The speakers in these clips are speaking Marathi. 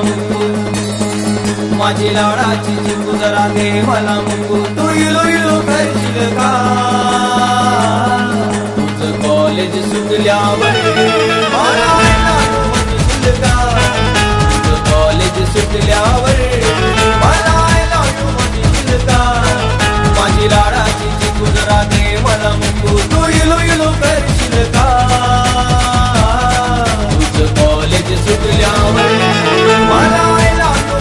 मुकू माझी लाडाची चिकू जरा दे मला मुकू तू इलो इलो करशील का तुझं कॉलेज सुटल्यावर मला म्हणशील का तुझं कॉलेज सुटल्यावर मला म्हणशील का माझी लाडाची चिकू जरा दे मला मुकू तू इलो इलो करशील का तुझं कॉलेज सुटल्यावर मला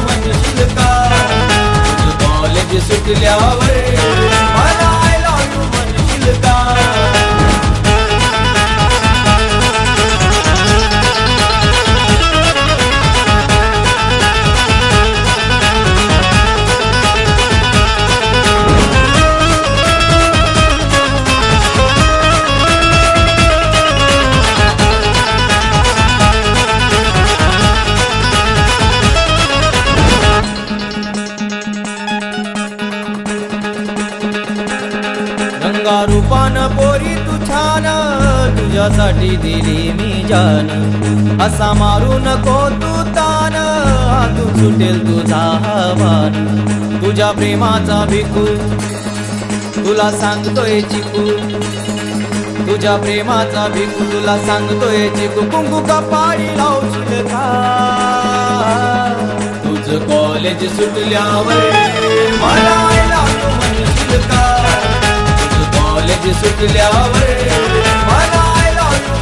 म्हणशील का तुझं कॉलेज सुटल्यावर मला म्हणशील का रूपान पोरी तू छान तुझ्यासाठी दिली मी जान असा मारू नको तू तान तू सुटेल तुझा हवान तुझ्या प्रेमाचा भिकू तुला सांगतोय चिकू तुझ्या प्रेमाचा भिकू तुला सांगतोय चिकू कुंकू कपाळी लावशील का तुझं कॉलेज सुटल्यावर मला म्हणशील का कॉलेज सुटल्यावर मला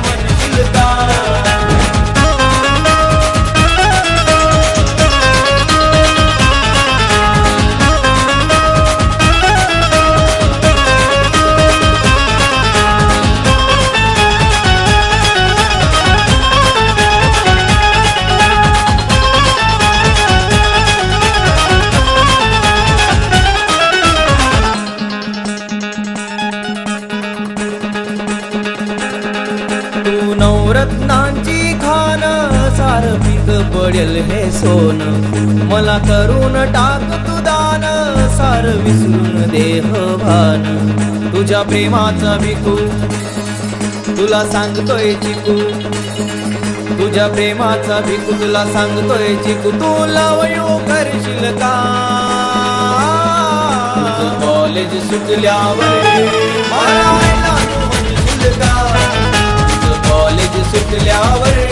म्हणशील का नवरत्नांची खान सार पीक पडेल हे सोन मला करून टाक तू दान सार विसरून देह भान तुझ्या प्रेमाचा भिकू तुला सांगतोय चिकू तुझ्या प्रेमाचा भिकू तुला सांगतोय चिकू तू लावयो करशील का कॉलेज सुटल्यावर मला म्हणशील का कॉलेज सुटल्यावर